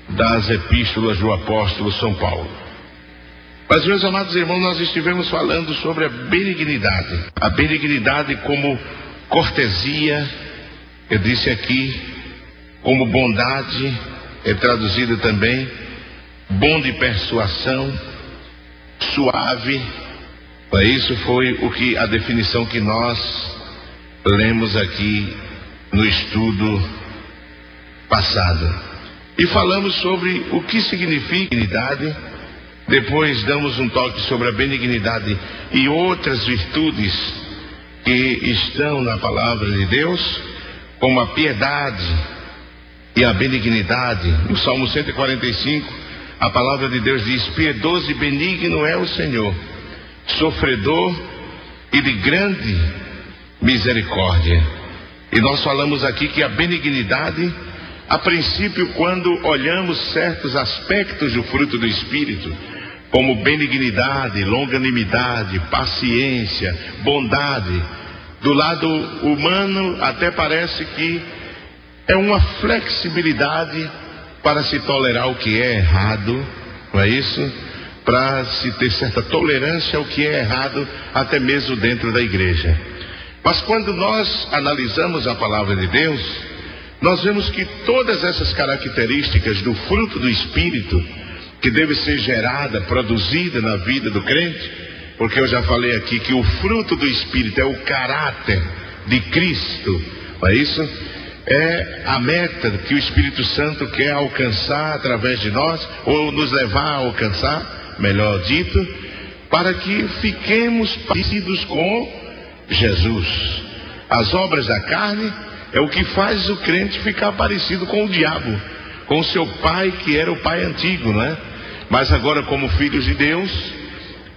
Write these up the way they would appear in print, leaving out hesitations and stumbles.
das epístolas do apóstolo São Paulo. Mas, meus amados irmãos, nós estivemos falando sobre a benignidade. A benignidade como cortesia, eu disse aqui, como bondade, é traduzido também, bom de persuasão, suave. Isso foi a definição que nós lemos aqui no estudo passado. E falamos sobre o que significa benignidade. Depois damos um toque sobre a benignidade e outras virtudes que estão na palavra de Deus, como a piedade e a benignidade. No Salmo 145, a palavra de Deus diz: piedoso e benigno é o Senhor, sofredor e de grande misericórdia. E nós falamos aqui que a benignidade, a princípio, quando olhamos certos aspectos do fruto do Espírito, como benignidade, longanimidade, paciência, bondade, do lado humano até parece que é uma flexibilidade para se tolerar o que é errado, não é isso? Para se ter certa tolerância ao que é errado, até mesmo dentro da igreja. Mas quando nós analisamos a palavra de Deus, nós vemos que todas essas características do fruto do Espírito, que deve ser gerada, produzida na vida do crente, porque eu já falei aqui que o fruto do Espírito é o caráter de Cristo, não é isso? É a meta que o Espírito Santo quer alcançar através de nós, ou nos levar a alcançar, melhor dito, para que fiquemos parecidos com Jesus. As obras da carne é o que faz o crente ficar parecido com o diabo, com o seu pai, que era o pai antigo, não é? Mas agora, como filhos de Deus,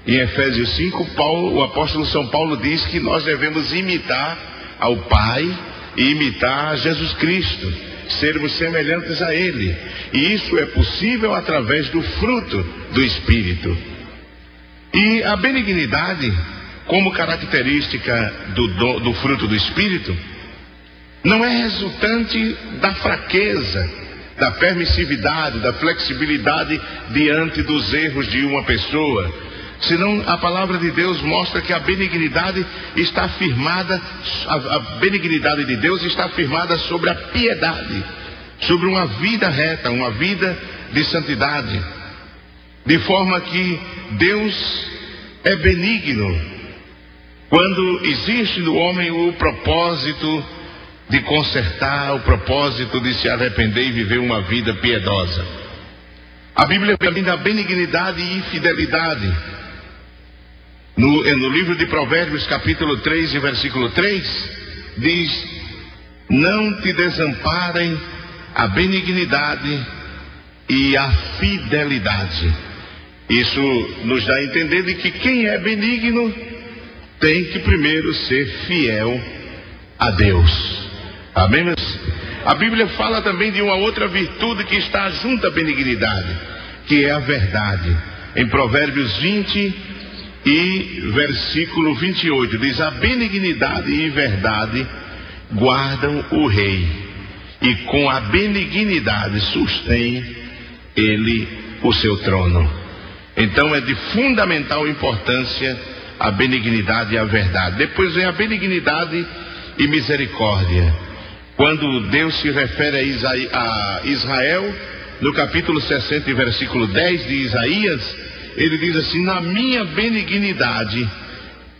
em Efésios 5, o apóstolo São Paulo diz que nós devemos imitar ao Pai e imitar a Jesus Cristo, sermos semelhantes a Ele. E isso é possível através do fruto do Espírito. E a benignidade, como característica do fruto do Espírito, não é resultante da fraqueza, da permissividade, da flexibilidade diante dos erros de uma pessoa, senão a palavra de Deus mostra que a benignidade está firmada, a benignidade de Deus está firmada sobre a piedade, sobre uma vida reta, uma vida de santidade, de forma que Deus é benigno quando existe no homem o propósito de consertar, o propósito de se arrepender e viver uma vida piedosa. A Bíblia fala da benignidade e fidelidade. No livro de Provérbios, capítulo 3 e versículo 3, diz: não te desamparem a benignidade e a fidelidade. Isso nos dá a entender de que quem é benigno tem que primeiro ser fiel a Deus. Amém? A Bíblia fala também de uma outra virtude que está junto à benignidade, que é a verdade. Em Provérbios 20 e versículo 28, diz: a benignidade e verdade guardam o rei, e com a benignidade sustém ele o seu trono. Então é de fundamental importância a benignidade e a verdade. Depois vem a benignidade e misericórdia. Quando Deus se refere a Israel, no capítulo 60 e versículo 10 de Isaías, ele diz assim: na minha benignidade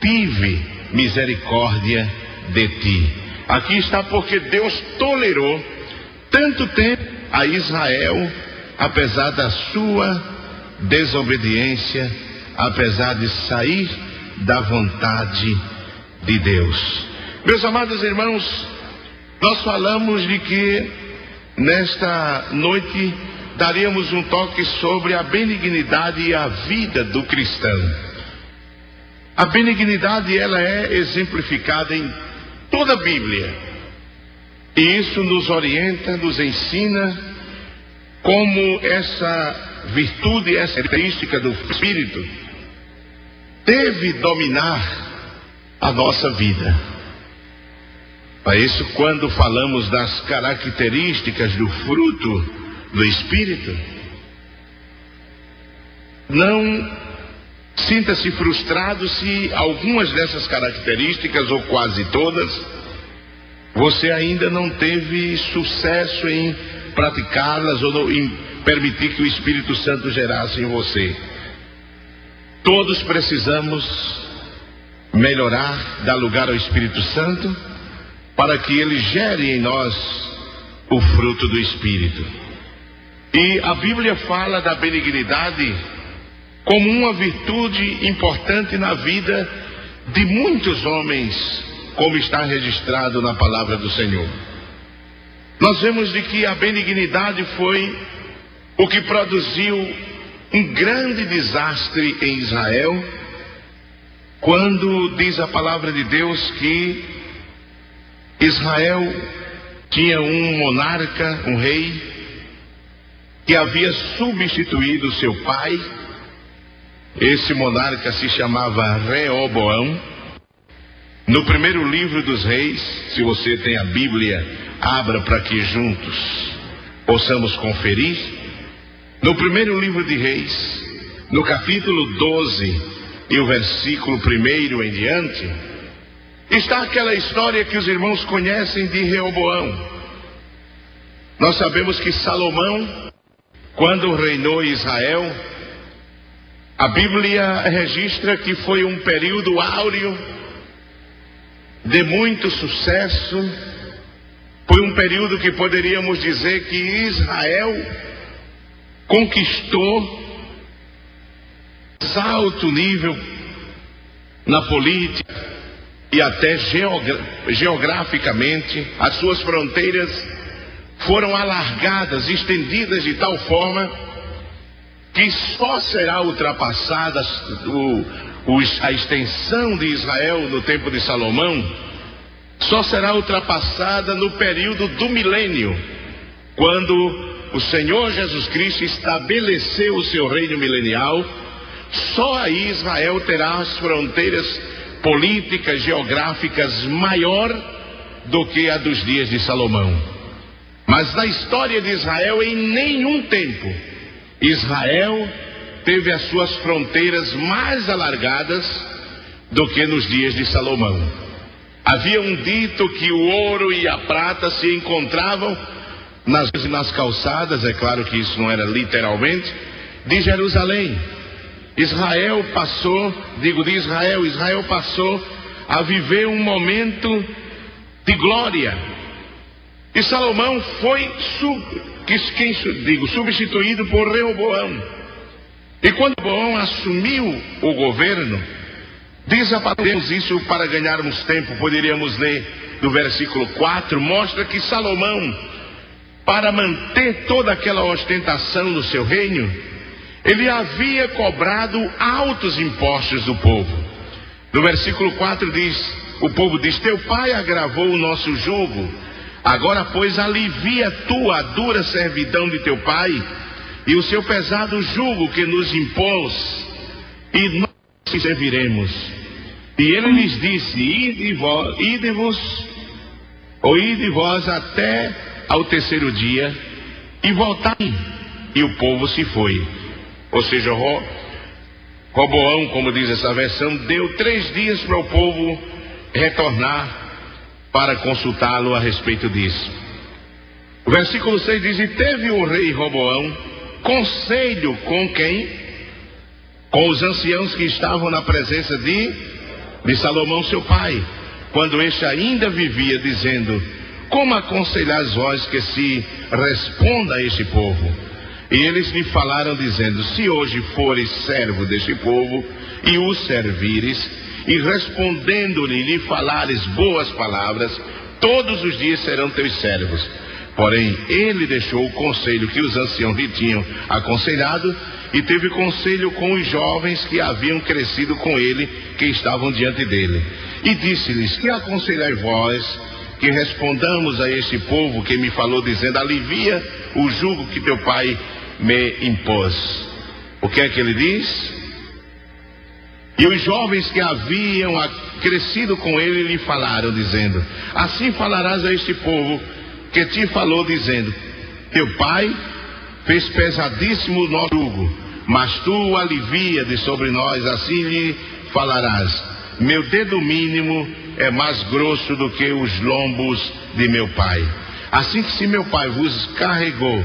tive misericórdia de ti. Aqui está porque Deus tolerou tanto tempo a Israel, apesar da sua desobediência, apesar de sair da vontade de Deus. Meus amados irmãos, nós falamos de que nesta noite daríamos um toque sobre a benignidade e a vida do cristão. A benignidade, ela é exemplificada em toda a Bíblia, e isso nos orienta, nos ensina como essa virtude, essa característica do Espírito deve dominar a nossa vida. Para isso, quando falamos das características do fruto do Espírito. Não sinta-se frustrado se algumas dessas características, ou quase todas, você ainda não teve sucesso em praticá-las ou em permitir que o Espírito Santo gerasse em você. Todos precisamos melhorar, dar lugar ao Espírito Santo, para que ele gere em nós o fruto do Espírito. E a Bíblia fala da benignidade como uma virtude importante na vida de muitos homens, como está registrado na palavra do Senhor. Nós vemos de que a benignidade foi o que produziu um grande desastre em Israel, quando diz a palavra de Deus que Israel tinha um monarca, um rei, que havia substituído seu pai. Esse monarca se chamava Reoboão. No primeiro livro dos Reis, se você tem a Bíblia, abra para que juntos possamos conferir. No primeiro livro de Reis, no capítulo 12 e o versículo 1 em diante, está aquela história que os irmãos conhecem de Reoboão. Nós sabemos que Salomão, quando reinou Israel, a Bíblia registra que foi um período áureo de muito sucesso. Foi um período que poderíamos dizer que Israel conquistou alto nível na política e até geograficamente. As suas fronteiras foram alargadas, estendidas de tal forma que só será ultrapassada a extensão de Israel no tempo de Salomão, só será ultrapassada no período do milênio, quando o Senhor Jesus Cristo estabeleceu o seu reino milenial. Só aí Israel terá as fronteiras políticas, geográficas maior do que a dos dias de Salomão. Mas na história de Israel, em nenhum tempo, Israel teve as suas fronteiras mais alargadas do que nos dias de Salomão. Havia um dito que o ouro e a prata se encontravam nas calçadas, é claro que isso não era literalmente, de Jerusalém. Israel passou a viver um momento de glória. E Salomão foi substituído por Reoboão. E quando Reoboão assumiu o governo, diz a palavra, isso para ganharmos tempo, poderíamos ler do versículo 4, mostra que Salomão, para manter toda aquela ostentação no seu reino, ele havia cobrado altos impostos do povo. No versículo 4 diz, o povo diz: teu pai agravou o nosso jugo, agora pois alivia tu a dura servidão de teu pai e o seu pesado jugo que nos impôs, e nós te serviremos. E ele lhes disse: ide vós até ao terceiro dia e voltai. E o povo se foi. Ou seja, Roboão, como diz essa versão, deu 3 dias para o povo retornar para consultá-lo a respeito disso. O versículo 6 diz: e teve o rei Roboão conselho com quem? Com os anciãos que estavam na presença de Salomão seu pai, quando este ainda vivia, dizendo: como aconselhais vós que se responda a este povo? E eles lhe falaram, dizendo: se hoje fores servo deste povo e o servires, e respondendo-lhe lhe falares boas palavras, todos os dias serão teus servos. Porém ele deixou o conselho que os anciãos lhe tinham aconselhado, e teve conselho com os jovens que haviam crescido com ele, que estavam diante dele. E disse-lhes: que aconselhai vós que respondamos a este povo que me falou, dizendo: alivia o jugo que teu pai me impôs? O que é que ele diz? E os jovens que haviam crescido com ele lhe falaram, dizendo: assim falarás a este povo que te falou, dizendo: teu pai fez pesadíssimo o nosso jugo, mas tu o alivia de sobre nós, assim lhe falarás: meu dedo mínimo é mais grosso do que os lombos de meu pai. Assim que se meu pai vos carregou,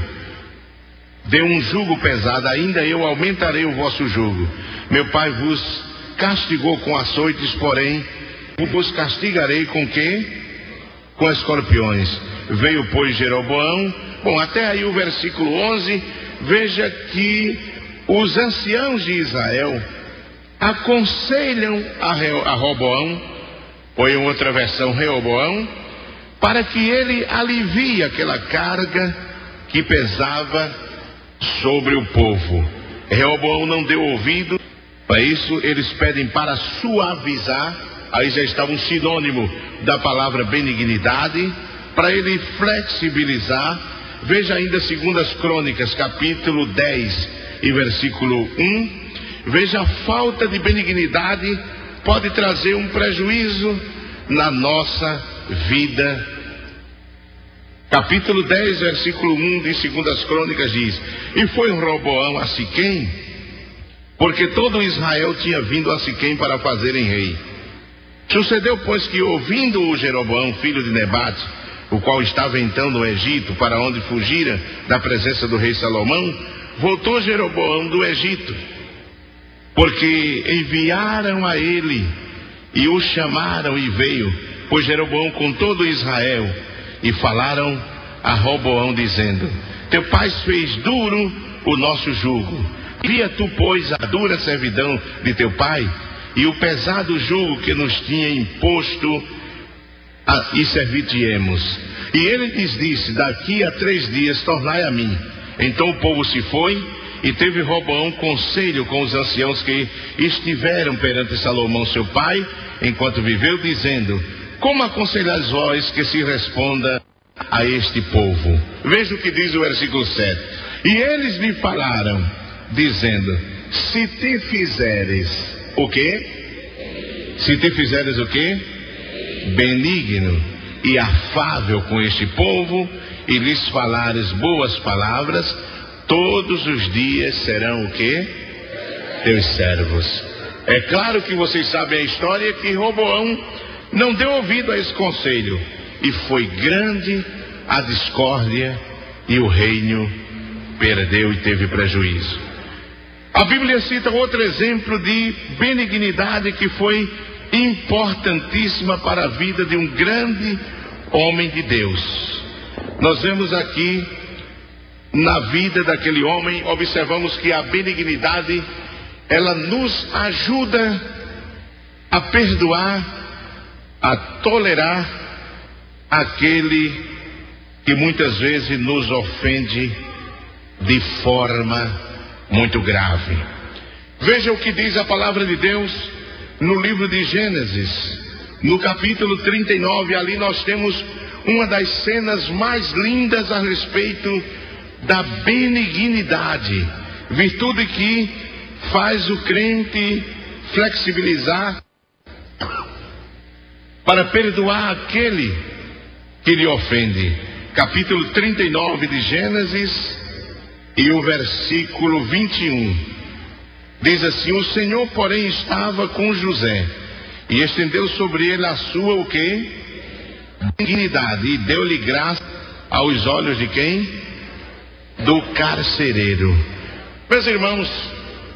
deu um jugo pesado, ainda eu aumentarei o vosso jugo. Meu pai vos castigou com açoites, porém vos castigarei com quê? Com escorpiões. Veio, pois, Jeroboão. Bom, até aí o versículo 11, veja que os anciãos de Israel aconselham a Roboão, ou em outra versão, Reoboão, para que ele alivie aquela carga que pesava sobre o povo. Reoboão não deu ouvido, para isso eles pedem para suavizar, aí já está um sinônimo da palavra benignidade, para ele flexibilizar. Veja ainda 2 Crônicas, capítulo 10 e versículo 1. Veja, a falta de benignidade pode trazer um prejuízo na nossa vida. Capítulo 10, versículo 1 de 2 Crônicas diz: e foi Roboão a Siquém, porque todo Israel tinha vindo a Siquém para fazerem rei. Sucedeu, pois, que ouvindo o Jeroboão, filho de Nebate, o qual estava então no Egito, para onde fugira da presença do rei Salomão, voltou Jeroboão do Egito, porque enviaram a ele e o chamaram e veio, pois Jeroboão com todo Israel, e falaram a Roboão dizendo: teu pai fez duro o nosso jugo, via tu, pois, a dura servidão de teu pai e o pesado jugo que nos tinha imposto, e servir-te-emos. E ele lhes disse: daqui a 3 dias tornai a mim. Então o povo se foi, e teve Roboão conselho com os anciãos que estiveram perante Salomão seu pai, enquanto viveu, dizendo: como aconselhais vós que se responda a este povo? Veja o que diz o versículo 7. E eles lhe falaram, dizendo: se te fizeres o quê? Se te fizeres o quê? Benigno e afável com este povo, e lhes falares boas palavras, todos os dias serão o quê? Teus servos. É claro que vocês sabem a história, que Roboão não deu ouvido a esse conselho, e foi grande a discórdia, e o reino perdeu e teve prejuízo. A Bíblia cita outro exemplo de benignidade que foi importantíssima para a vida de um grande homem de Deus. Nós vemos aqui na vida daquele homem, observamos que a benignidade, ela nos ajuda a perdoar, a tolerar aquele que muitas vezes nos ofende de forma muito grave. Veja o que diz a palavra de Deus no livro de Gênesis, no capítulo 39, ali nós temos uma das cenas mais lindas a respeito da benignidade, virtude que faz o crente flexibilizar para perdoar aquele que lhe ofende. Capítulo 39 de Gênesis e o versículo 21. Diz assim: o Senhor, porém, estava com José, e estendeu sobre ele a sua o quê? Benignidade, e deu-lhe graça aos olhos de quem? Do carcereiro. Meus irmãos,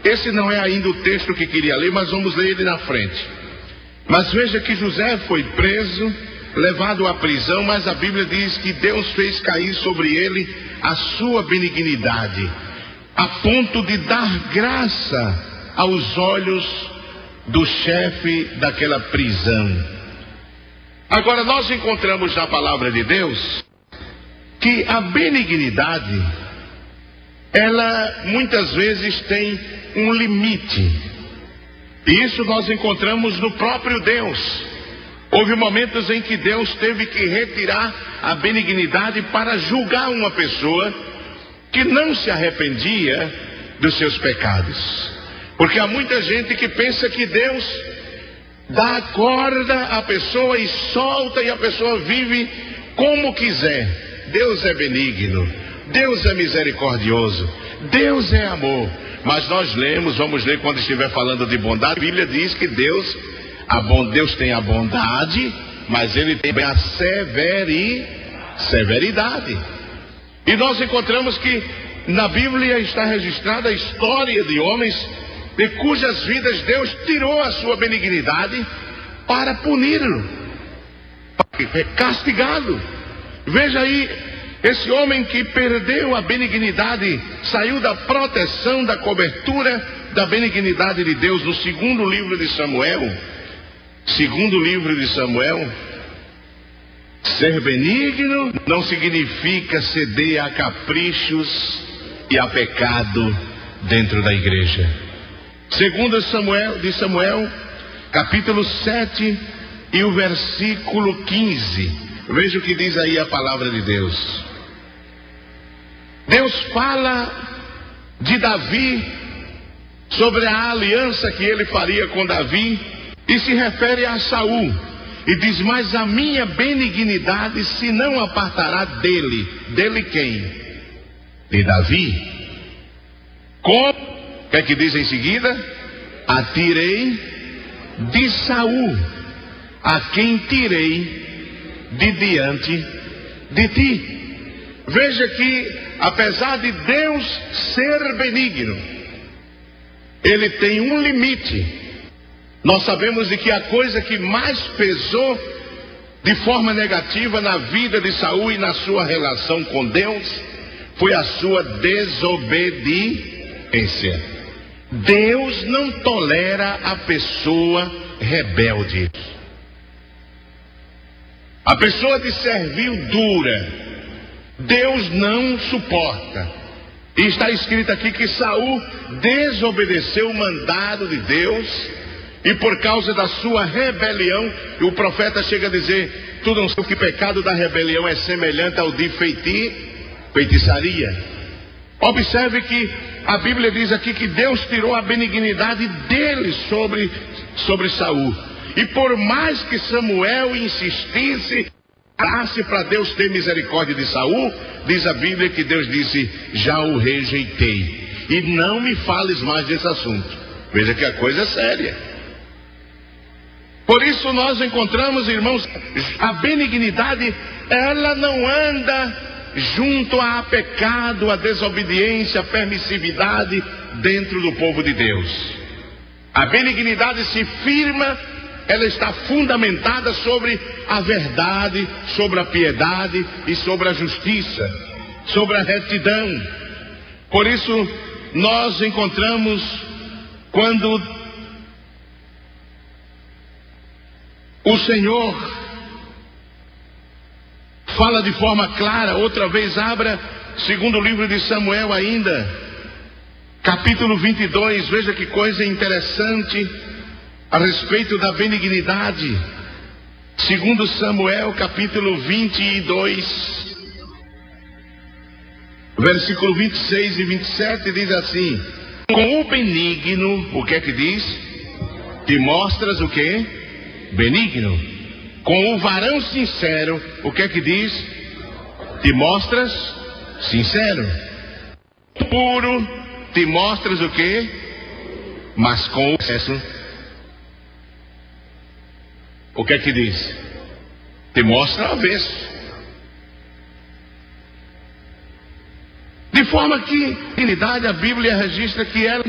esse não é ainda o texto que queria ler, mas vamos ler ele na frente. Mas veja que José foi preso, levado à prisão, mas a Bíblia diz que Deus fez cair sobre ele a sua benignidade, a ponto de dar graça aos olhos do chefe daquela prisão. Agora nós encontramos na palavra de Deus que a benignidade, ela muitas vezes tem um limite. E isso nós encontramos no próprio Deus. Houve momentos em que Deus teve que retirar a benignidade para julgar uma pessoa que não se arrependia dos seus pecados. Porque há muita gente que pensa que Deus dá a corda à pessoa e solta, e a pessoa vive como quiser. Deus é benigno. Deus é misericordioso, Deus é amor. Mas nós vamos ler quando estiver falando de bondade, a Bíblia diz que Deus tem a bondade, mas Ele tem a severidade. E nós encontramos que na Bíblia está registrada a história de homens de cujas vidas Deus tirou a sua benignidade para puni-lo, para castigá-lo. Veja aí, esse homem que perdeu a benignidade, saiu da proteção, da cobertura da benignidade de Deus. No segundo livro de Samuel, ser benigno não significa ceder a caprichos e a pecado dentro da igreja. Segundo Samuel, capítulo 7 e o versículo 15. Veja o que diz aí a palavra de Deus. Deus fala de Davi, sobre a aliança que ele faria com Davi, e se refere a Saul, e diz: mas a minha benignidade se não apartará dele quem? De Davi. Como? O que é que diz em seguida? A tirei de Saul, a quem tirei de diante de ti. Veja que, apesar de Deus ser benigno, Ele tem um limite. Nós sabemos de que a coisa que mais pesou de forma negativa na vida de Saul e na sua relação com Deus foi a sua desobediência. Deus não tolera a pessoa rebelde. A pessoa de servil dura, Deus não suporta. E está escrito aqui que Saul desobedeceu o mandado de Deus, e por causa da sua rebelião, o profeta chega a dizer: tu não sabes que o pecado da rebelião é semelhante ao de feitiçaria. Observe que a Bíblia diz aqui que Deus tirou a benignidade dele sobre Saul. E por mais que Samuel insistisse, para Deus ter misericórdia de Saul, diz a Bíblia que Deus disse: já o rejeitei, e não me fales mais desse assunto. Veja que a coisa é séria. Por isso nós encontramos, irmãos, a benignidade, ela não anda junto a pecado, a desobediência, a permissividade dentro do povo de Deus. A benignidade se firma, ela está fundamentada sobre a verdade, sobre a piedade e sobre a justiça, sobre a retidão. Por isso nós encontramos, quando o Senhor fala de forma clara, outra vez abra segundo livro de Samuel ainda, capítulo 22, veja que coisa interessante a respeito da benignidade. Segundo Samuel, capítulo 22, versículo 26 e 27, diz assim: com o benigno, o que é que diz? Te mostras o quê? Benigno. Com o varão sincero, o que é que diz? Te mostras sincero. Puro, te mostras o quê? Mas com o excesso, o que é que diz? Te mostra avesso. De forma que, na realidade, a Bíblia registra que era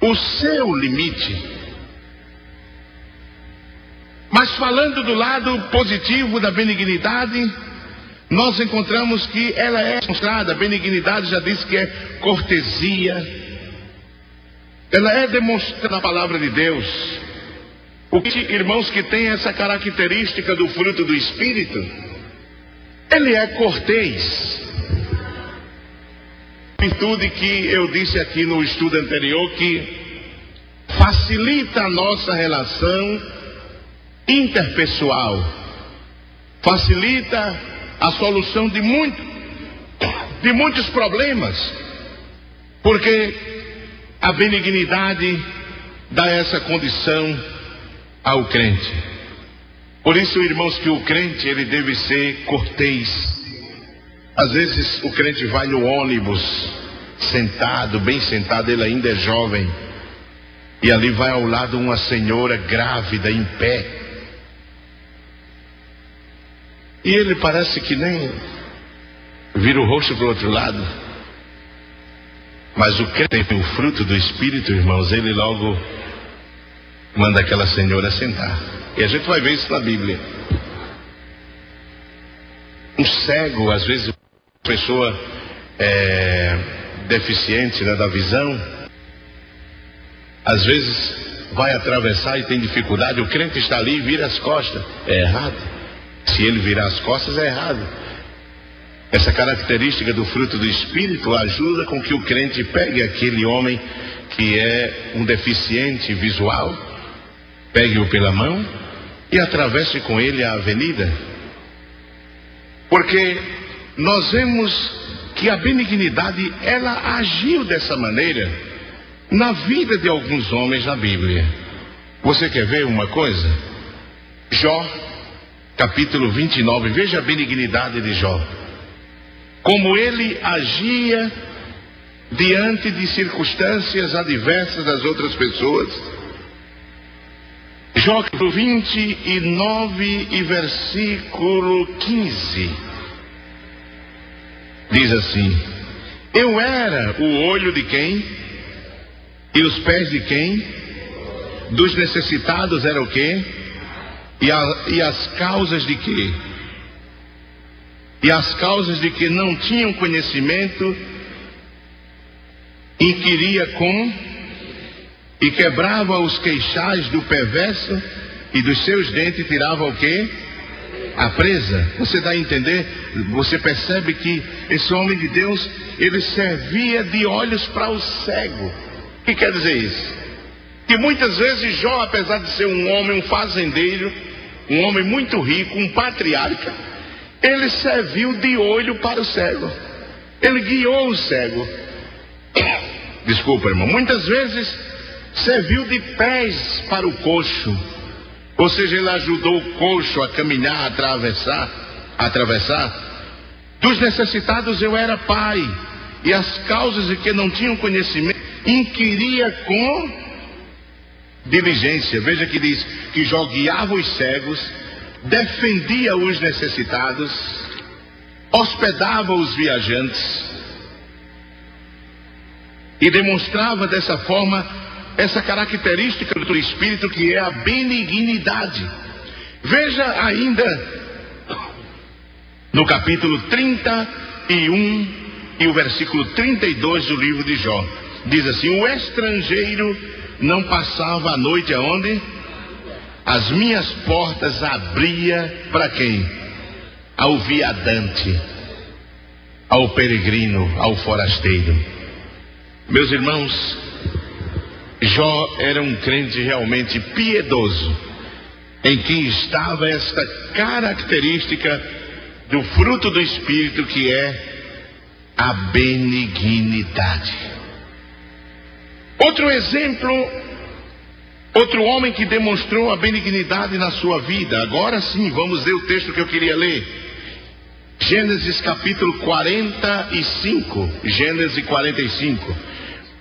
o seu limite. Mas falando do lado positivo da benignidade, nós encontramos que ela é demonstrada. A benignidade já disse que é cortesia. Ela é demonstrada na palavra de Deus. O que, irmãos, que tem essa característica do fruto do Espírito, ele é cortês. Virtude que eu disse aqui no estudo anterior, que facilita a nossa relação interpessoal, facilita a solução de muitos problemas, porque a benignidade dá essa condição ao crente. Por isso, irmãos, que o crente ele deve ser cortês. Às vezes o crente vai no ônibus, sentado, bem sentado, ele ainda é jovem, e ali vai ao lado uma senhora grávida, em pé. E ele parece que nem vira o rosto para o outro lado. Mas o crente tem o fruto do Espírito, irmãos, ele logo manda aquela senhora sentar. E a gente vai ver isso na Bíblia. Um cego, às vezes, pessoa deficiente, né, da visão, às vezes vai atravessar e tem dificuldade, o crente está ali e vira as costas. É errado. Se ele virar as costas, é errado. Essa característica do fruto do Espírito ajuda com que o crente pegue aquele homem que é um deficiente visual, pegue-o pela mão e atravesse com ele a avenida. Porque nós vemos que a benignidade, ela agiu dessa maneira na vida de alguns homens na Bíblia. Você quer ver uma coisa? Jó, capítulo 29, veja a benignidade de Jó. Como ele agia diante de circunstâncias adversas das outras pessoas. Jó, capítulo 29 e versículo 15. Diz assim: eu era o olho de quem? E os pés de quem? Dos necessitados era o quê? E as causas de quê? E as causas de que não tinham conhecimento, inquiria com, e quebrava os queixais do perverso, e dos seus dentes tirava o quê? A presa. Você dá a entender? Você percebe que esse homem de Deus, ele servia de olhos para o cego. O que quer dizer isso? Que muitas vezes Jó, apesar de ser um homem, um fazendeiro, um homem muito rico, um patriarca, ele serviu de olho para o cego. Ele guiou o cego. Desculpa, irmão. Muitas vezes serviu de pés para o coxo. Ou seja, ele ajudou o coxo a caminhar, a atravessar. Dos necessitados eu era pai. E as causas de que não tinham conhecimento, inquiria com diligência. Veja que diz que Jó guiava os cegos, defendia os necessitados, hospedava os viajantes e demonstrava dessa forma essa característica do Espírito, que é a benignidade. Veja ainda no capítulo 31 e o versículo 32 do livro de Jó. Diz assim: o estrangeiro não passava a noite aonde? As minhas portas abria para quem? Ao viadante, ao peregrino, ao forasteiro. Meus irmãos, Jó era um crente realmente piedoso, em quem estava esta característica do fruto do Espírito, que é a benignidade. Outro exemplo, outro homem que demonstrou a benignidade na sua vida. Agora sim, vamos ler o texto que eu queria ler. Gênesis capítulo 45. Gênesis 45.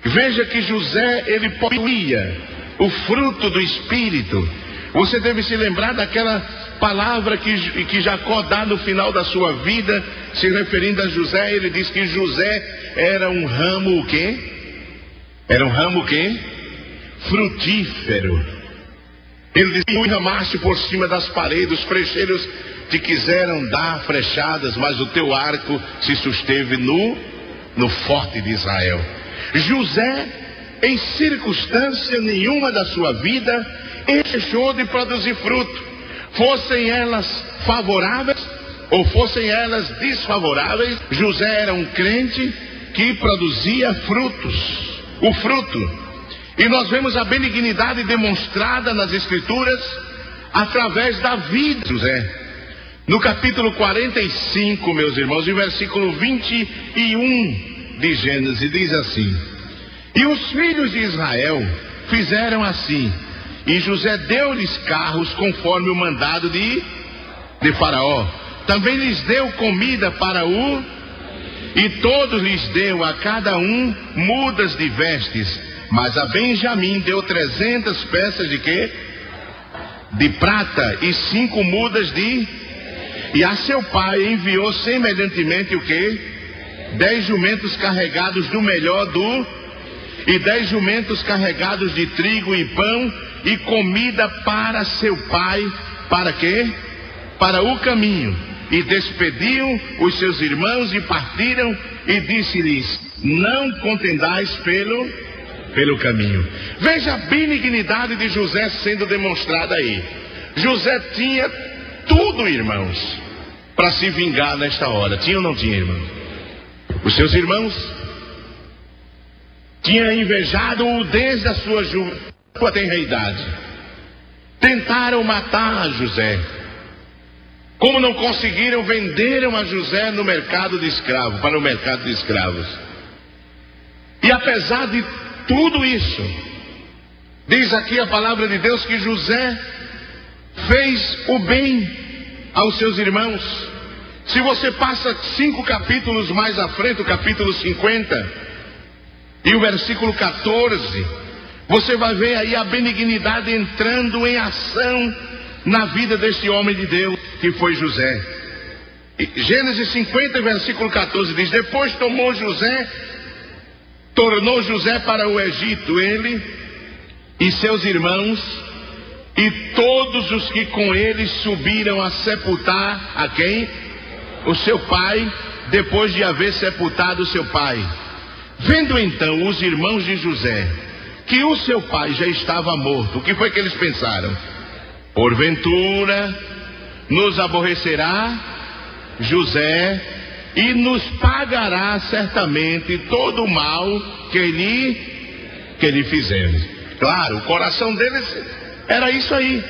Veja que José, ele possuía o fruto do Espírito. Você deve se lembrar daquela palavra que Jacó dá no final da sua vida, se referindo a José. Ele diz que José era um ramo o quê? Era um ramo o quê? Frutífero. Ele diz que ramaste por cima das paredes, os frecheiros te quiseram dar flechadas, mas o teu arco se susteve no forte de Israel. José, em circunstância nenhuma da sua vida, deixou de produzir fruto, fossem elas favoráveis ou fossem elas desfavoráveis. José era um crente que produzia frutos, o fruto. E nós vemos a benignidade demonstrada nas Escrituras através da vida de José. No capítulo 45, meus irmãos, e versículo 21 de Gênesis, diz assim: e os filhos de Israel fizeram assim, e José deu-lhes carros conforme o mandado de Faraó. Também lhes deu comida para o E todos lhes deu a cada um mudas de vestes, mas a Benjamim deu 300 peças de quê? De prata e 5 mudas de... E a seu pai enviou semelhantemente o quê? 10 jumentos carregados do melhor e 10 jumentos carregados de trigo e pão e comida para seu pai. Para quê? Para o caminho. E despediam os seus irmãos e partiram, e disse-lhes: não contendais pelo caminho. Veja a benignidade de José sendo demonstrada aí. José tinha tudo, irmãos, para se vingar nesta hora. Tinha ou não tinha, irmãos? Os seus irmãos tinham invejado-o desde a sua tenreidade. Tentaram matar José. Como não conseguiram, venderam a José no mercado de escravos, para o mercado de escravos. E apesar de tudo isso, diz aqui a palavra de Deus que José fez o bem aos seus irmãos. Se você passa 5 capítulos mais à frente, o capítulo 50 e o versículo 14, você vai ver aí a benignidade entrando em ação na vida deste homem de Deus que foi José. Gênesis 50, versículo 14 diz: depois tornou José para o Egito, ele e seus irmãos e todos os que com ele subiram a sepultar a quem? O seu pai, depois de haver sepultado o seu pai. Vendo então os irmãos de José que o seu pai já estava morto, o que foi que eles pensaram? Porventura nos aborrecerá José e nos pagará certamente todo o mal que lhe fizemos. Claro, o coração deles era isso aí.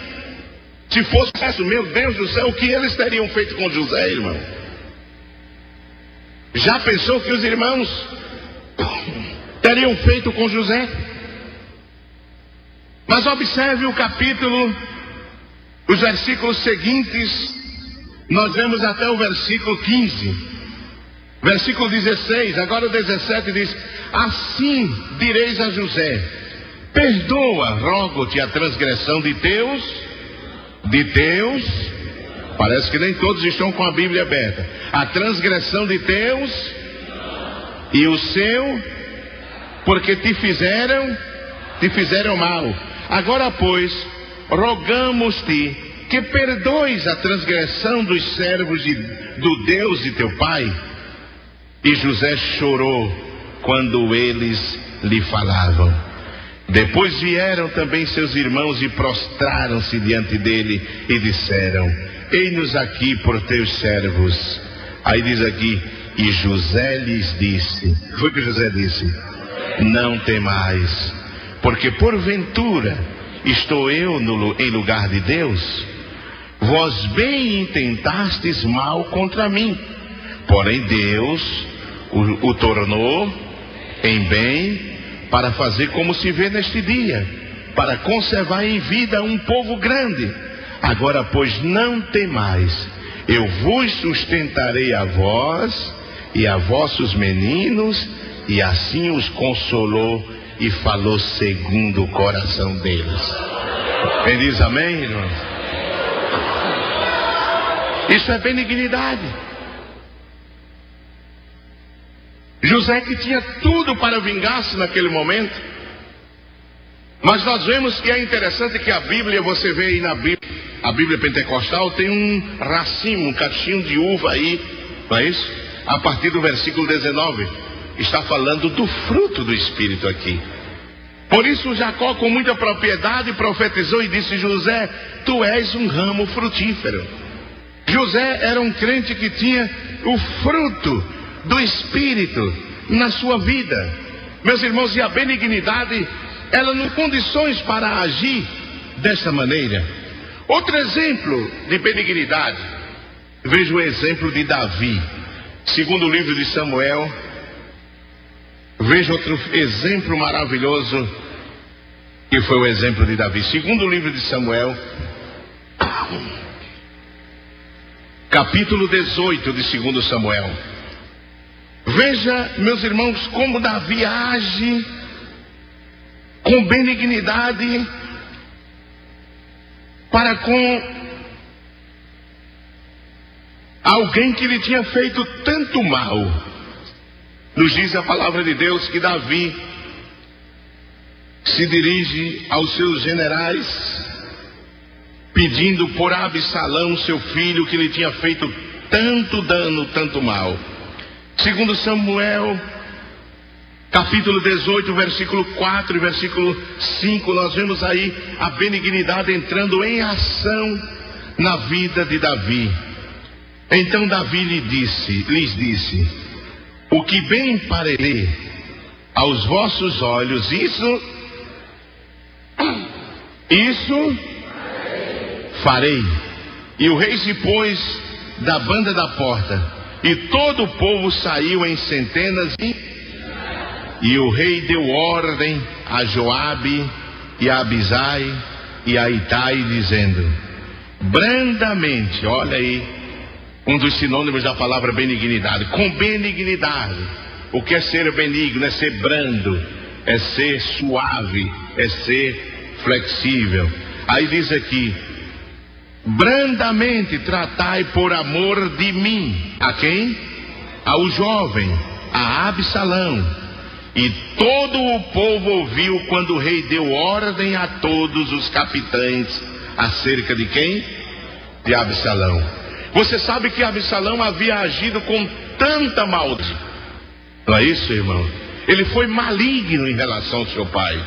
Se fosse isso, meu Deus do céu, o que eles teriam feito com José, irmão? Já pensou que os irmãos teriam feito com José? Mas observe o capítulo, os versículos seguintes, nós vemos até o versículo 15. Versículo 16, agora o 17 diz: assim direis a José: perdoa, rogo-te, a transgressão de teus. Parece que nem todos estão com a Bíblia aberta. A transgressão de teus e o seu, porque te fizeram mal. Agora, pois, rogamos-te que perdoes a transgressão dos servos do Deus de teu pai. E José chorou quando eles lhe falavam. Depois vieram também seus irmãos e prostraram-se diante dele e disseram: eis-nos aqui por teus servos. Aí diz aqui: e José lhes disse, foi que José disse: não temais, porque porventura estou eu em lugar de Deus? Vós bem intentastes mal contra mim, porém Deus o tornou em bem, para fazer como se vê neste dia, para conservar em vida um povo grande. Agora, pois, não temais, eu vos sustentarei a vós e a vossos meninos. E assim os consolou e falou segundo o coração deles. Quem diz amém, irmãos? Isso é benignidade. José, que tinha tudo para vingar-se naquele momento. Mas nós vemos que é interessante que a Bíblia, você vê aí na Bíblia, a Bíblia pentecostal tem um racimo, um cachinho de uva aí, não é isso? A partir do versículo 19, está falando do fruto do Espírito aqui. Por isso Jacó, com muita propriedade, profetizou e disse: José, tu és um ramo frutífero. José era um crente que tinha o fruto do Espírito na sua vida. Meus irmãos, e a benignidade, ela não tem condições para agir desta maneira. Outro exemplo de benignidade, veja o exemplo de Davi. Segundo o livro de Samuel, veja outro exemplo maravilhoso, que foi o exemplo de Davi. Segundo o livro de Samuel, capítulo 18 de 2 Samuel. Veja, meus irmãos, como Davi age com benignidade para com alguém que lhe tinha feito tanto mal. Nos diz a palavra de Deus que Davi se dirige aos seus generais pedindo por Absalão, seu filho, que lhe tinha feito tanto dano, tanto mal. Segundo Samuel, capítulo 18, versículo 4 e versículo 5, nós vemos aí a benignidade entrando em ação na vida de Davi. Então Davi lhes disse: o que bem parecer aos vossos olhos, isso farei. E o rei se pôs da banda da porta, e todo o povo saiu em centenas, e o rei deu ordem a Joabe e a Abisai e a Itai, dizendo brandamente, olha aí, um dos sinônimos da palavra benignidade, com benignidade. O que é ser benigno? É ser brando, é ser suave, é ser flexível. Aí diz aqui: brandamente tratai por amor de mim. A quem? Ao jovem, a Absalão. E todo o povo ouviu quando o rei deu ordem a todos os capitães acerca de quem? De Absalão. Você sabe que Absalão havia agido com tanta maldade. Não é isso, irmão? Ele foi maligno em relação ao seu pai.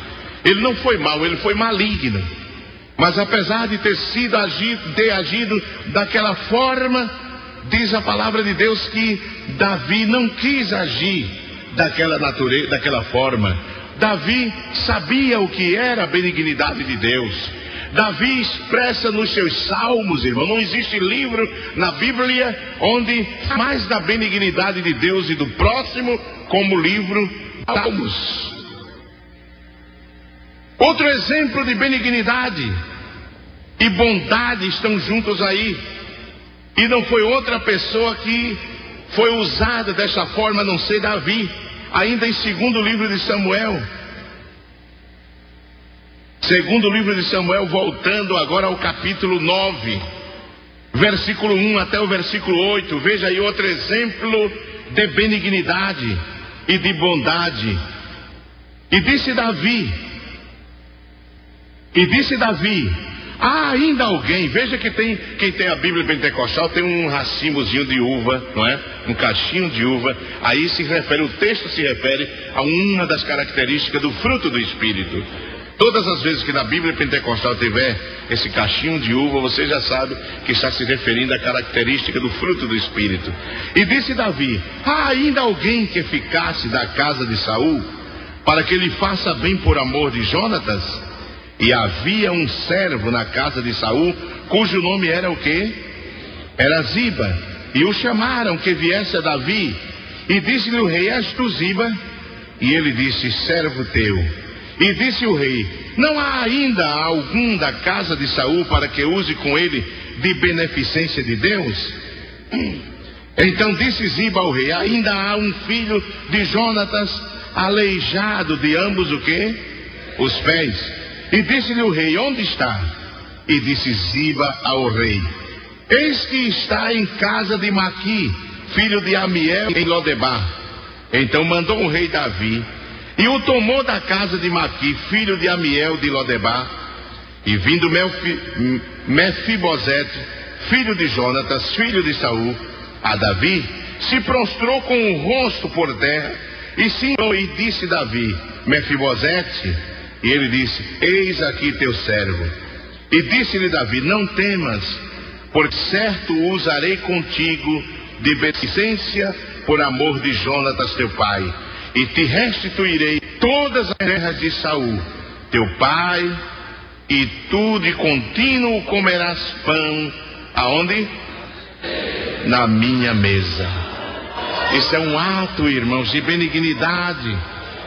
Ele não foi mau, ele foi maligno. Mas apesar de ter agido daquela forma, diz a palavra de Deus que Davi não quis agir daquela natureza, daquela forma. Davi sabia o que era a benignidade de Deus. Davi expressa nos seus salmos, irmão, não existe livro na Bíblia onde mais da benignidade de Deus e do próximo como o livro Salmos. Outro exemplo de benignidade e bondade estão juntos aí. E não foi outra pessoa que foi usada dessa forma a não ser Davi. Ainda em segundo livro de Samuel. Segundo livro de Samuel, voltando agora ao capítulo 9, versículo 1 até o versículo 8. Veja aí outro exemplo de benignidade e de bondade. E disse Davi, há ainda alguém, veja que quem tem a Bíblia pentecostal tem um racimozinho de uva, não é? Um cachinho de uva. Aí o texto se refere a uma das características do fruto do Espírito. Todas as vezes que na Bíblia pentecostal tiver esse cachinho de uva, você já sabe que está se referindo à característica do fruto do Espírito. E disse Davi: há ainda alguém que ficasse da casa de Saul, para que lhe faça bem por amor de Jonatas? E havia um servo na casa de Saul, cujo nome era o quê? Era Ziba. E o chamaram que viesse a Davi. E disse-lhe o rei: és tu Ziba? E ele disse: servo teu. E disse o rei: não há ainda algum da casa de Saul para que use com ele de beneficência de Deus? Então disse Ziba ao rei: ainda há um filho de Jonatas aleijado de ambos o quê? Os pés. E disse-lhe o rei: onde está? E disse Ziba ao rei: eis que está em casa de Maqui, filho de Amiel, em Lodebar. Então mandou o rei Davi, e o tomou da casa de Maqui, filho de Amiel de Lodebar. E vindo Mefibosete, filho de Jonatas, filho de Saul, a Davi, se prostrou com o rosto por terra, e disse Davi: Mefibosete. E ele disse: eis aqui teu servo. E disse-lhe Davi: não temas, porque certo usarei contigo de beneficência por amor de Jonatas teu pai, e te restituirei todas as terras de Saul, teu pai, e tu de contínuo comerás pão, aonde? Na minha mesa. Isso é um ato, irmãos, de benignidade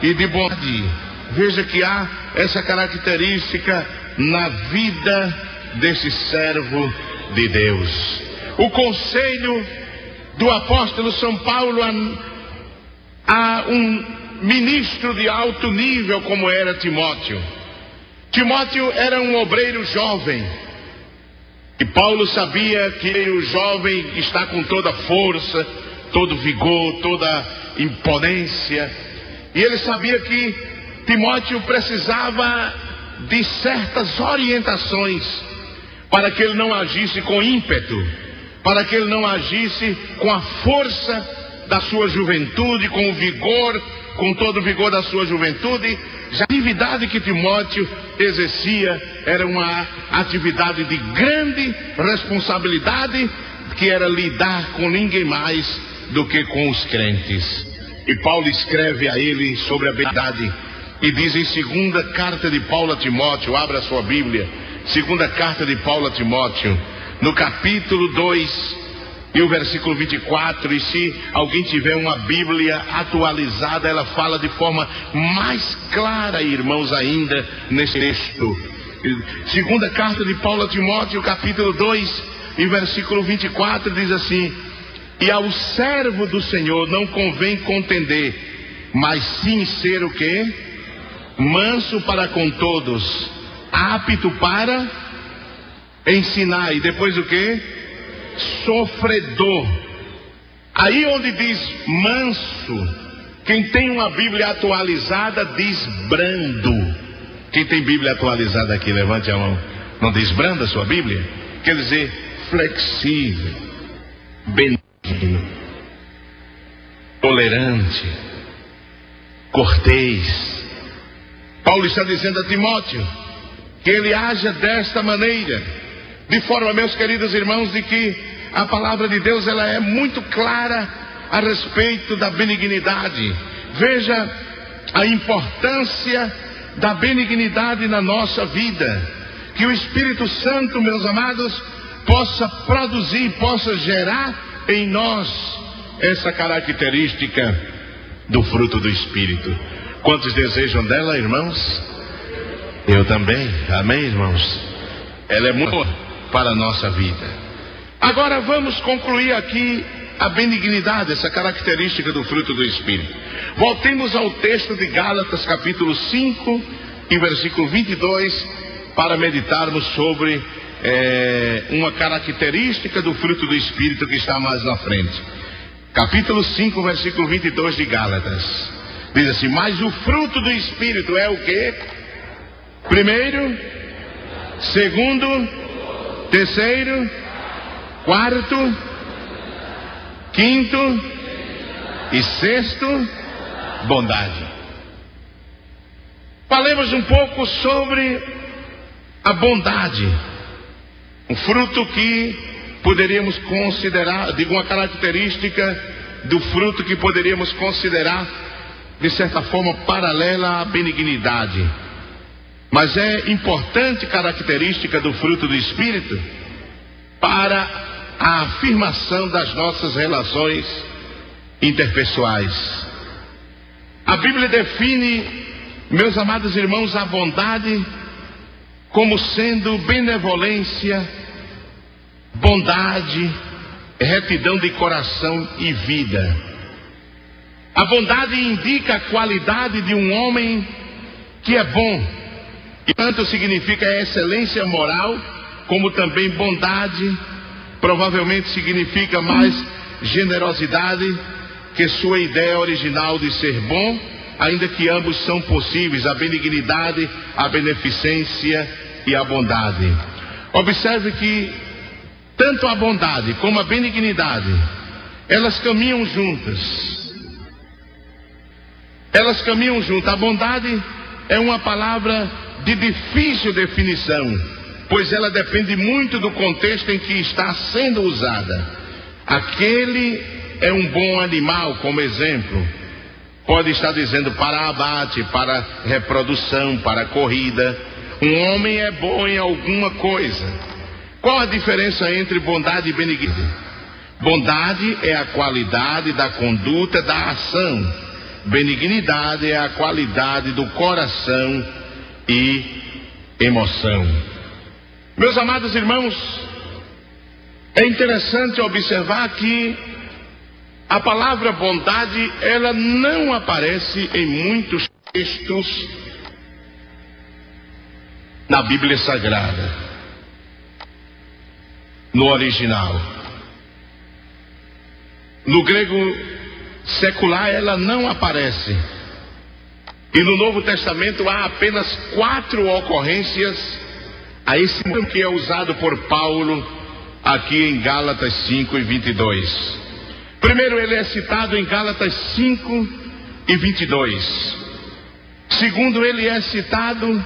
e de bondade. Veja que há essa característica na vida desse servo de Deus. O conselho do apóstolo São Paulo a um ministro de alto nível como era Timóteo. Timóteo era um obreiro jovem. E Paulo sabia que o jovem está com toda força, todo vigor, toda imponência. E ele sabia que Timóteo precisava de certas orientações para que ele não agisse com ímpeto, para que ele não agisse com a força da sua juventude, com o vigor, com todo o vigor da sua juventude. Já a atividade que Timóteo exercia era uma atividade de grande responsabilidade, que era lidar com ninguém mais do que com os crentes. E Paulo escreve a ele sobre a verdade e diz em segunda carta de Paulo a Timóteo, abra sua Bíblia, segunda carta de Paulo a Timóteo, no capítulo 2 e o versículo 24, e se alguém tiver uma Bíblia atualizada, ela fala de forma mais clara, irmãos, ainda nesse texto. Segunda carta de Paulo a Timóteo, capítulo 2 e versículo 24, diz assim: e ao servo do Senhor não convém contender, mas sim ser o quê? Manso para com todos, apto para ensinar, e depois o quê? Sofredor. Aí onde diz manso, quem tem uma Bíblia atualizada diz brando. Quem tem Bíblia atualizada aqui, levante a mão. Não diz branda a sua Bíblia? Quer dizer flexível, benigno, tolerante, cortês. Paulo está dizendo a Timóteo que ele haja desta maneira, de forma, meus queridos irmãos, de que a palavra de Deus ela é muito clara a respeito da benignidade. Veja a importância da benignidade na nossa vida. Que o Espírito Santo, meus amados, possa produzir, possa gerar em nós essa característica do fruto do Espírito. Quantos desejam dela, irmãos? Eu também, amém, irmãos? Ela é muito para a nossa vida. Agora vamos concluir aqui a benignidade, essa característica do fruto do Espírito. Voltemos ao texto de Gálatas, capítulo 5 e versículo 22, para meditarmos sobre uma característica do fruto do Espírito que está mais na frente. Capítulo 5, versículo 22 de Gálatas. Diz assim: mas o fruto do Espírito é o quê? Primeiro, segundo, terceiro, quarto, quinto e sexto, bondade. Falemos um pouco sobre a bondade, um fruto que poderíamos considerar, digo, uma característica do fruto que poderíamos considerar de certa forma paralela à benignidade. Mas é importante característica do fruto do Espírito para a afirmação das nossas relações interpessoais. A Bíblia define, meus amados irmãos, a bondade como sendo benevolência, bondade, retidão de coração e vida. A bondade indica a qualidade de um homem que é bom, e tanto significa excelência moral, como também bondade, provavelmente significa mais generosidade que sua ideia original de ser bom, ainda que ambos são possíveis, a benignidade, a beneficência e a bondade. Observe que tanto a bondade como a benignidade, elas caminham juntas. Elas caminham juntas. A bondade é uma palavra de difícil definição, pois ela depende muito do contexto em que está sendo usada. Aquele é um bom animal, como exemplo. Pode estar dizendo para abate, para reprodução, para corrida. Um homem é bom em alguma coisa. Qual a diferença entre bondade e benignidade? Bondade é a qualidade da conduta, da ação. Benignidade é a qualidade do coração e emoção. Meus amados irmãos, é interessante observar que A palavra bondade, ela não aparece em muitos textos na Bíblia Sagrada, no original. No grego secular, ela não aparece. E no Novo Testamento há apenas 4 ocorrências a esse termo que é usado por Paulo aqui em Gálatas 5:22. Primeiro, ele é citado em Gálatas 5:22. Segundo, ele é citado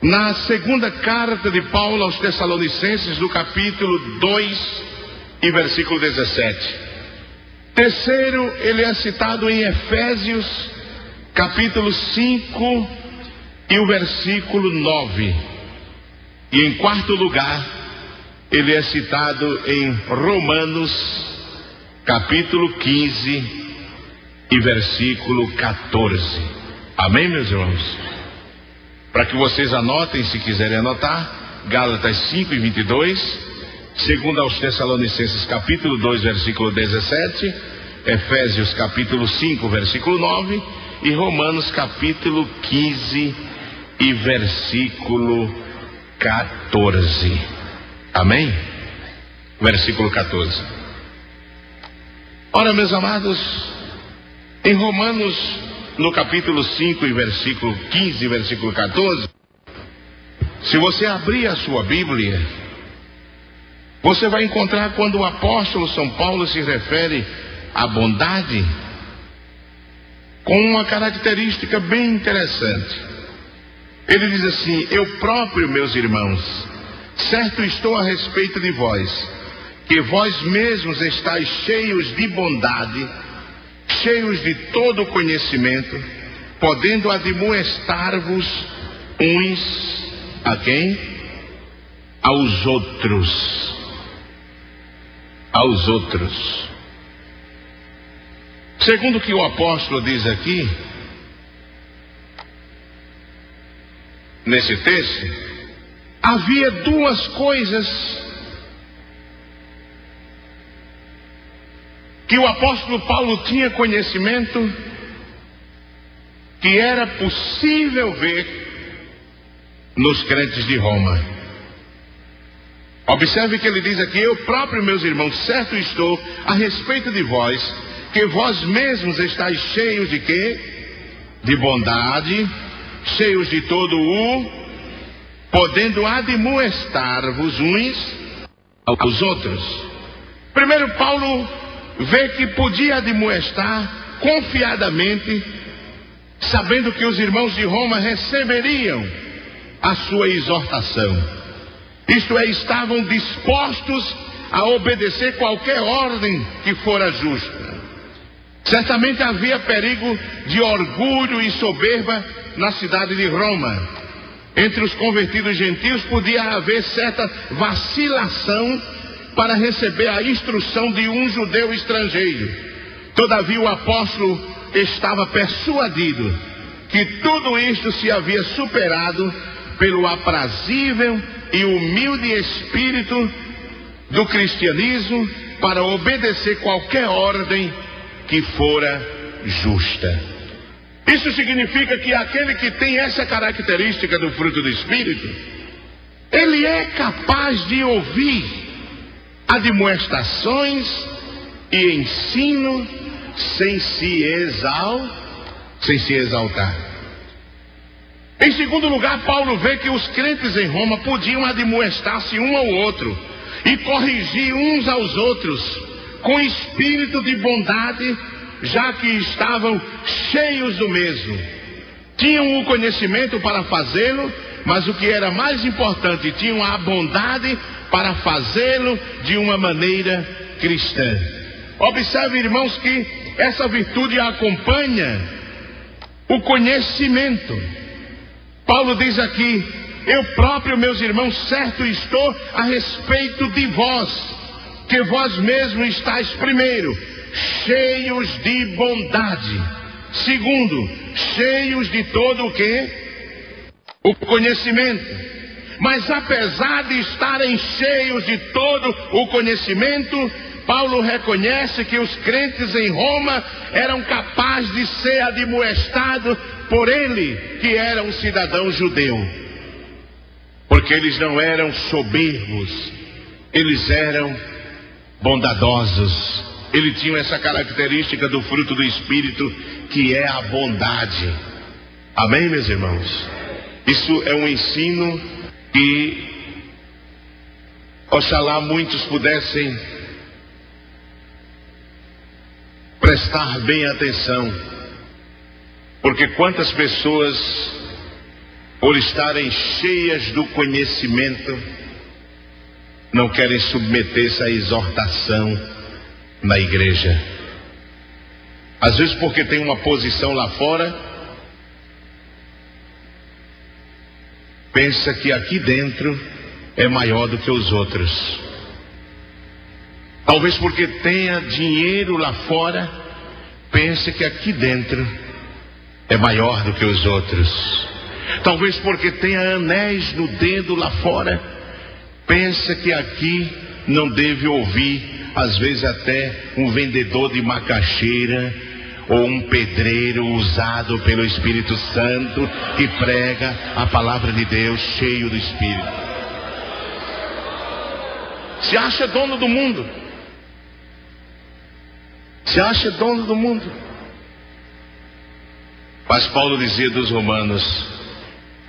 na segunda carta de Paulo aos Tessalonicenses, no capítulo 2 e versículo 17. Terceiro, ele é citado em Efésios, capítulo 5 e o versículo 9. E em quarto lugar, ele é citado em Romanos, capítulo 15 e versículo 14. Amém, meus irmãos? Para que vocês anotem, se quiserem anotar, Gálatas 5:22, segundo aos Tessalonicenses, capítulo 2, versículo 17, Efésios, capítulo 5, versículo 9, e Romanos, capítulo 15 e versículo 14. Amém? Versículo 14. Ora, meus amados, em Romanos, no capítulo 5 e versículo 15 e versículo 14, se você abrir a sua Bíblia, você vai encontrar quando o apóstolo São Paulo se refere à bondade com uma característica bem interessante. Ele diz assim: eu próprio, meus irmãos, certo estou a respeito de vós, que vós mesmos estáis cheios de bondade, cheios de todo conhecimento, podendo admoestar-vos uns a quem? Aos outros. Aos outros. Segundo o que o apóstolo diz aqui, nesse texto, havia 2 coisas que o apóstolo Paulo tinha conhecimento que era possível ver nos crentes de Roma. Observe que ele diz aqui: eu próprio, meus irmãos, certo estou a respeito de vós, que vós mesmos estáis cheios de quê? De bondade, cheios de todo o, podendo admoestar-vos uns aos outros. Primeiro, Paulo vê que podia admoestar confiadamente, sabendo que os irmãos de Roma receberiam a sua exortação. Isto é, estavam dispostos a obedecer qualquer ordem que fora justa. Certamente havia perigo de orgulho e soberba na cidade de Roma. Entre os convertidos gentios podia haver certa vacilação para receber a instrução de um judeu estrangeiro. Todavia o apóstolo estava persuadido que tudo isto se havia superado pelo aprazível e humilde espírito do cristianismo para obedecer qualquer ordem que fora justa. Isso significa que aquele que tem essa característica do fruto do Espírito, ele é capaz de ouvir admoestações e ensino sem se exaltar. Em segundo lugar, Paulo vê que os crentes em Roma podiam admoestar-se um ao outro e corrigir uns aos outros com espírito de bondade, já que estavam cheios do mesmo. Tinham o conhecimento para fazê-lo, mas o que era mais importante, tinham a bondade para fazê-lo de uma maneira cristã. Observe, irmãos, que essa virtude acompanha o conhecimento. Paulo diz aqui: eu próprio, meus irmãos, certo estou a respeito de vós, que vós mesmos estáis, primeiro, cheios de bondade. Segundo, cheios de todo o quê? O conhecimento. Mas apesar de estarem cheios de todo o conhecimento, Paulo reconhece que os crentes em Roma eram capazes de ser admoestados por ele, que era um cidadão judeu. Porque eles não eram soberbos, eles eram bondadosos. Eles tinham essa característica do fruto do Espírito, que é a bondade. Amém, meus irmãos? Isso é um ensino que oxalá muitos pudessem prestar bem atenção, porque quantas pessoas, por estarem cheias do conhecimento, não querem submeter-se à exortação na igreja. Às vezes porque tem uma posição lá fora, pensa que aqui dentro é maior do que os outros. Talvez porque tenha dinheiro lá fora, pense que aqui dentro é maior do que os outros. Talvez porque tenha anéis no dedo lá fora, pensa que aqui não deve ouvir, às vezes até um vendedor de macaxeira ou um pedreiro usado pelo Espírito Santo, que prega a palavra de Deus cheio do Espírito. Se acha dono do mundo. Se acha dono do mundo. Mas Paulo dizia dos romanos: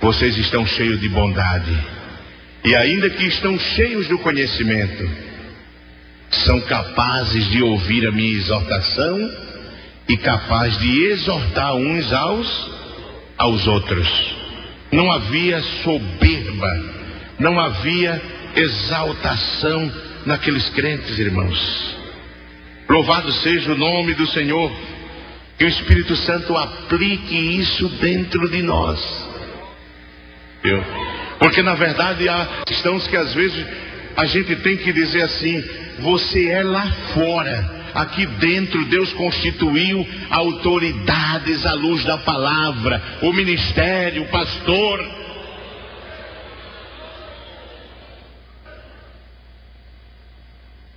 vocês estão cheios de bondade, e ainda que estão cheios do conhecimento, são capazes de ouvir a minha exortação e capazes de exortar uns aos outros. Não havia soberba, não havia exaltação naqueles crentes, irmãos. Louvado seja o nome do Senhor. Que o Espírito Santo aplique isso dentro de nós. Porque na verdade há questões que às vezes a gente tem que dizer assim: você é lá fora, aqui dentro Deus constituiu autoridades à luz da palavra, o ministério, o pastor.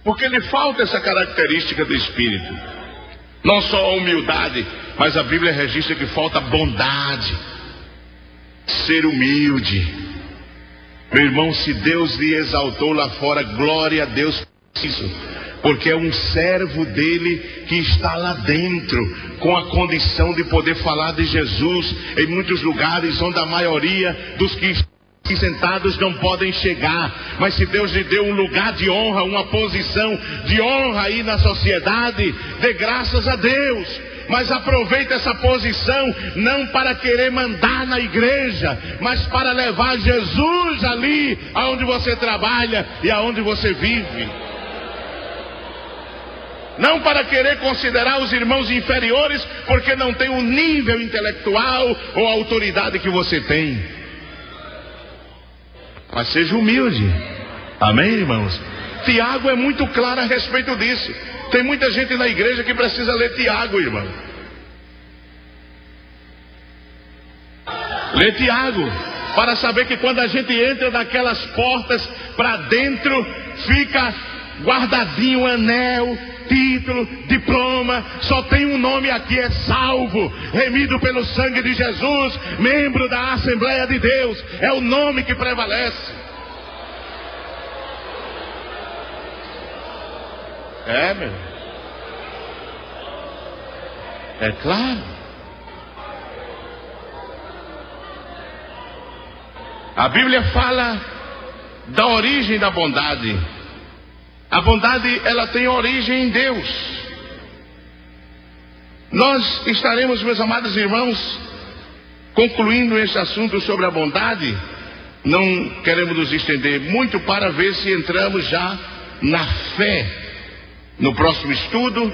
Porque lhe falta essa característica do Espírito. Não só a humildade, mas a Bíblia registra que falta bondade, ser humilde. Meu irmão, se Deus lhe exaltou lá fora, glória a Deus por isso, porque é um servo dele que está lá dentro, com a condição de poder falar de Jesus em muitos lugares onde a maioria dos que sentados não podem chegar. Mas se Deus lhe deu um lugar de honra, uma posição de honra aí na sociedade, dê graças a Deus. Mas aproveite essa posição não para querer mandar na igreja, mas para levar Jesus ali aonde você trabalha e aonde você vive. Não para querer considerar os irmãos inferiores porque não tem o nível intelectual ou a autoridade que você tem. Mas seja humilde. Amém, irmãos? Tiago é muito claro a respeito disso. Tem muita gente na igreja que precisa ler Tiago, irmão. Lê Tiago, para saber que quando a gente entra daquelas portas para dentro, fica guardadinho anel, título, diploma, só tem um nome aqui: é salvo, remido pelo sangue de Jesus, membro da Assembleia de Deus. É o nome que prevalece. É, meu. É claro. A Bíblia fala da origem da bondade. A bondade, ela tem origem em Deus. Nós estaremos, meus amados irmãos, concluindo esse assunto sobre a bondade. Não queremos nos estender muito para ver se entramos já na fé. No próximo estudo,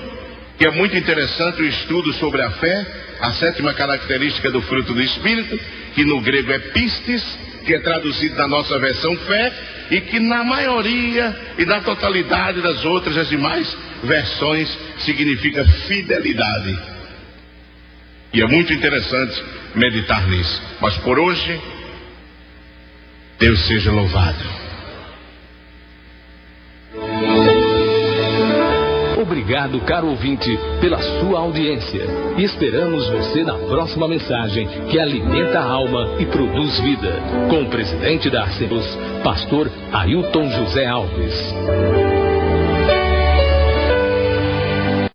que é muito interessante, o estudo sobre a fé, a sétima característica do fruto do Espírito, que no grego é pistis, que é traduzido na nossa versão fé, e que na maioria e na totalidade das outras, as demais versões, significa fidelidade. E é muito interessante meditar nisso. Mas por hoje, Deus seja louvado. Obrigado, caro ouvinte, pela sua audiência. E esperamos você na próxima mensagem que alimenta a alma e produz vida. Com o presidente da Arceus, pastor Ailton José Alves.